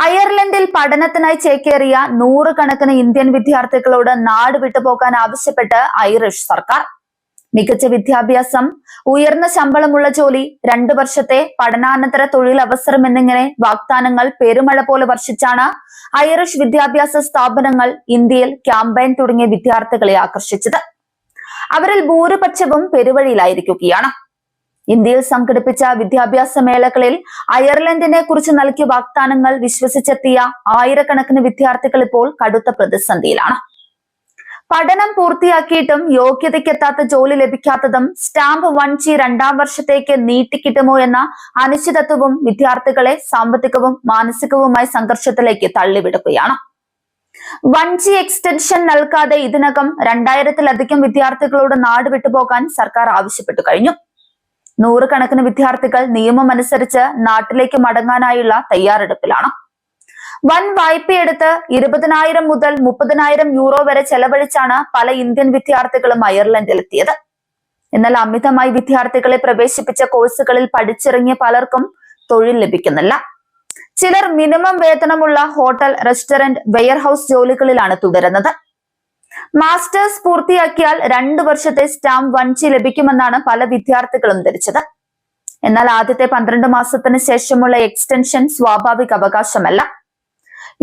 അയർലൻഡിൽ പഠനത്തിനായി ചേക്കേറിയ നൂറുകണക്കിന് ഇന്ത്യൻ വിദ്യാർത്ഥികളോട് നാട് വിട്ടുപോകാൻ ആവശ്യപ്പെട്ട് ഐറിഷ് സർക്കാർ. മികച്ച വിദ്യാഭ്യാസം, ഉയർന്ന ശമ്പളമുള്ള ജോലി, 2 വർഷത്തെ പഠനാനന്തര തൊഴിലവസരം എന്നിങ്ങനെ വാഗ്ദാനങ്ങൾ പെരുമഴ പോലെ വർഷിച്ചാണ് ഐറിഷ് വിദ്യാഭ്യാസ സ്ഥാപനങ്ങൾ ഇന്ത്യയിൽ ക്യാമ്പയിൻ തുടങ്ങിയ വിദ്യാർത്ഥികളെ ആകർഷിച്ചത്. അവരിൽ ഭൂരിപക്ഷവും പെരുവഴിയിലായിരിക്കുകയാണ്. ഇന്ത്യയിൽ സംഘടിപ്പിച്ച വിദ്യാഭ്യാസ മേളകളിൽ അയർലൻഡിനെ കുറിച്ച് നൽകിയ വാഗ്ദാനങ്ങൾ വിശ്വസിച്ചെത്തിയ ആയിരക്കണക്കിന് വിദ്യാർത്ഥികൾ ഇപ്പോൾ കടുത്ത പ്രതിസന്ധിയിലാണ്. പഠനം പൂർത്തിയാക്കിയിട്ടും യോഗ്യതയ്ക്കെത്താത്ത ജോലി ലഭിക്കാത്തതും സ്റ്റാമ്പ് 1G 2ാം വർഷത്തേക്ക് നീട്ടിക്കിട്ടുമോ എന്ന അനിശ്ചിതത്വവും വിദ്യാർത്ഥികളെ സാമ്പത്തികവും മാനസികവുമായ സംഘർഷത്തിലേക്ക് തള്ളിവിടുകയാണ്. 1G എക്സ്റ്റൻഷൻ നൽകാതെ ഇതിനകം 2000-ലധികം വിദ്യാർത്ഥികളോട് നാട് വിട്ടുപോകാൻ സർക്കാർ ആവശ്യപ്പെട്ടു കഴിഞ്ഞു. നൂറുകണക്കിന് വിദ്യാർത്ഥികൾ നിയമമനുസരിച്ച് നാട്ടിലേക്ക് മടങ്ങാനായുള്ള തയ്യാറെടുപ്പിലാണ്. വൻ വായ്പയെടുത്ത് 20,000 മുതൽ 30,000 യൂറോ വരെ ചെലവഴിച്ചാണ് പല ഇന്ത്യൻ വിദ്യാർത്ഥികളും അയർലൻഡിലെത്തിയത്. എന്നാൽ അമിതമായി വിദ്യാർത്ഥികളെ പ്രവേശിപ്പിച്ച കോഴ്സുകളിൽ പഠിച്ചിറങ്ങിയ പലർക്കും തൊഴിൽ ലഭിക്കുന്നില്ല. ചിലർ മിനിമം വേതനമുള്ള ഹോട്ടൽ, റെസ്റ്റോറന്റ്, വെയർഹൌസ് ജോലികളിലാണ് തുടരുന്നത്. മാസ്റ്റേഴ്സ് പൂർത്തിയാക്കിയാൽ 2 വർഷത്തെ സ്റ്റാമ്പ് 1G ലഭിക്കുമെന്നാണ് പല വിദ്യാർത്ഥികളും ധരിച്ചത്. എന്നാൽ ആദ്യത്തെ 12 മാസത്തിന് ശേഷമുള്ള എക്സ്റ്റൻഷൻ സ്വാഭാവിക അവകാശമല്ല.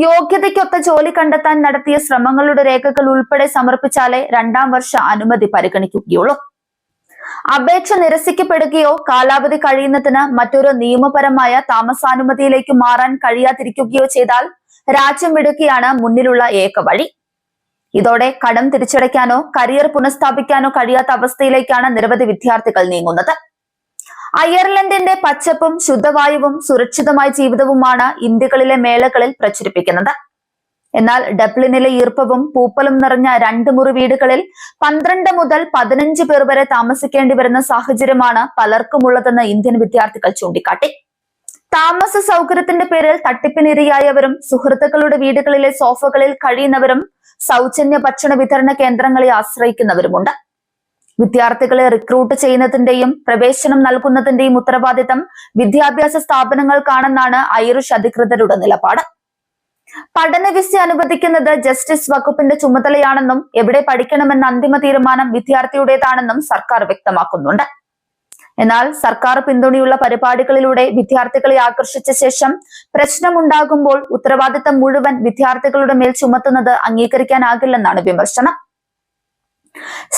യോഗ്യതയ്ക്കൊത്ത ജോലി കണ്ടെത്താൻ നടത്തിയ ശ്രമങ്ങളുടെ രേഖകൾ ഉൾപ്പെടെ സമർപ്പിച്ചാലേ 2ാം വർഷ അനുമതി പരിഗണിക്കുകയുള്ളൂ. അപേക്ഷ നിരസിക്കപ്പെടുകയോ കാലാവധി കഴിയുന്നതിന് മറ്റൊരു നിയമപരമായ താമസാനുമതിയിലേക്ക് മാറാൻ കഴിയാതിരിക്കുകയോ ചെയ്താൽ രാജ്യം വിടുകയാണ് മുന്നിലുള്ള ഏക വഴി. ഇതോടെ കടം തിരിച്ചടയ്ക്കാനോ കരിയർ പുനഃസ്ഥാപിക്കാനോ കഴിയാത്ത അവസ്ഥയിലേക്കാണ് നിരവധി വിദ്യാർത്ഥികൾ നീങ്ങുന്നത്. അയർലൻഡിന്റെ പച്ചപ്പും ശുദ്ധവായുവും സുരക്ഷിതമായ ജീവിതവുമാണ് ഇന്ത്യകളിലെ മേളകളിൽ പ്രചരിപ്പിക്കുന്നത്. എന്നാൽ ഡബ്ലിനിലെ ഈർപ്പവും പൂപ്പലും നിറഞ്ഞ 2 മുറി വീടുകളിൽ 12 മുതൽ 15 പേർ വരെ താമസിക്കേണ്ടി വരുന്ന സാഹചര്യമാണ് പലർക്കുമുള്ളതെന്ന് ഇന്ത്യൻ വിദ്യാർത്ഥികൾ ചൂണ്ടിക്കാട്ടി. താമസ സൗകര്യത്തിന്റെ പേരിൽ തട്ടിപ്പിനിരയായവരും സുഹൃത്തുക്കളുടെ വീടുകളിലെ സോഫകളിൽ കഴിയുന്നവരും സൗജന്യ ഭക്ഷണ വിതരണ കേന്ദ്രങ്ങളെ ആശ്രയിക്കുന്നവരുമുണ്ട്. വിദ്യാർത്ഥികളെ റിക്രൂട്ട് ചെയ്യുന്നതിന്റെയും പ്രവേശനം നൽകുന്നതിന്റെയും ഉത്തരവാദിത്തം വിദ്യാഭ്യാസ സ്ഥാപനങ്ങൾക്കാണെന്നാണ് ഐറിഷ് അധികൃതരുടെ നിലപാട്. പഠന വിസ അനുവദിക്കുന്നത് ജസ്റ്റിസ് വകുപ്പിന്റെ ചുമതലയാണെന്നും എവിടെ പഠിക്കണമെന്ന അന്തിമ തീരുമാനം വിദ്യാർത്ഥിയുടേതാണെന്നും സർക്കാർ വ്യക്തമാക്കുന്നുണ്ട്. എന്നാൽ സർക്കാർ പിന്തുണയുള്ള പരിപാടികളിലൂടെ വിദ്യാർത്ഥികളെ ആകർഷിച്ച ശേഷം പ്രശ്നമുണ്ടാകുമ്പോൾ ഉത്തരവാദിത്തം മുഴുവൻ വിദ്യാർത്ഥികളുടെ മേൽ ചുമത്തുന്നത് അംഗീകരിക്കാനാകില്ലെന്നാണ് വിമർശനം.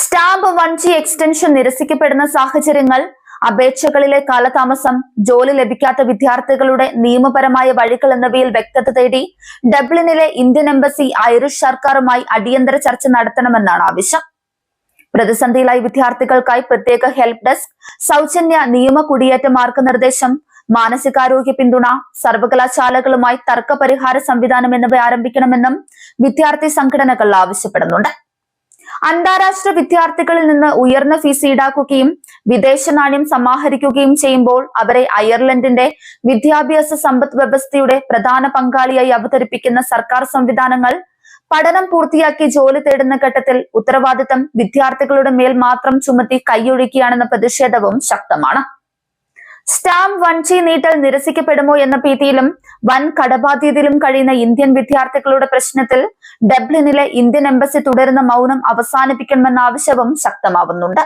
സ്റ്റാമ്പ് 1G എക്സ്റ്റൻഷൻ നിരസിക്കപ്പെടുന്ന സാഹചര്യങ്ങൾ, അപേക്ഷകളിലെ കാലതാമസം, ജോലി ലഭിക്കാത്ത വിദ്യാർത്ഥികളുടെ നിയമപരമായ വഴികൾ എന്നിവയിൽ വ്യക്തത തേടി ഡബ്ലിനിലെ ഇന്ത്യൻ എംബസി ഐറിഷ് സർക്കാരുമായി അടിയന്തര ചർച്ച നടത്തണമെന്നാണ് ആവശ്യം. പ്രതിസന്ധിയിലായ വിദ്യാർത്ഥികൾക്കായി പ്രത്യേക ഹെൽപ്പ് ഡെസ്ക്, സൗജന്യ നിയമ കുടിയേറ്റ മാർഗനിർദ്ദേശം, മാനസികാരോഗ്യ പിന്തുണ, സർവകലാശാലകളുമായി തർക്ക പരിഹാര സംവിധാനം എന്നിവ ആരംഭിക്കണമെന്നും വിദ്യാർത്ഥി സംഘടനകൾ ആവശ്യപ്പെടുന്നുണ്ട്. അന്താരാഷ്ട്ര വിദ്യാർത്ഥികളിൽ നിന്ന് ഉയർന്ന ഫീസ് ഈടാക്കുകയും വിദേശ നാണ്യം സമാഹരിക്കുകയും ചെയ്യുമ്പോൾ അവരെ അയർലൻഡിന്റെ വിദ്യാഭ്യാസ സമ്പദ് വ്യവസ്ഥയുടെ പ്രധാന പങ്കാളിയായി അവതരിപ്പിക്കുന്ന സർക്കാർ സംവിധാനങ്ങൾ പഠനം പൂർത്തിയാക്കി ജോലി തേടുന്ന ഘട്ടത്തിൽ ഉത്തരവാദിത്തം വിദ്യാർത്ഥികളുടെ മേൽ മാത്രം ചുമത്തി കൈയൊഴിക്കുകയാണെന്ന പ്രതിഷേധവും ശക്തമാണ്. സ്റ്റാമ്പ് 1G നീട്ടൽ നിരസിക്കപ്പെടുമോ എന്ന ഭീതിയിലും വൻ കടബാധ്യതയിലും കഴിയുന്ന ഇന്ത്യൻ വിദ്യാർത്ഥികളുടെ പ്രശ്നത്തിൽ ഡബ്ലിനിലെ ഇന്ത്യൻ എംബസി തുടരുന്ന മൗനം അവസാനിപ്പിക്കണമെന്ന ആവശ്യവും ശക്തമാവുന്നുണ്ട്.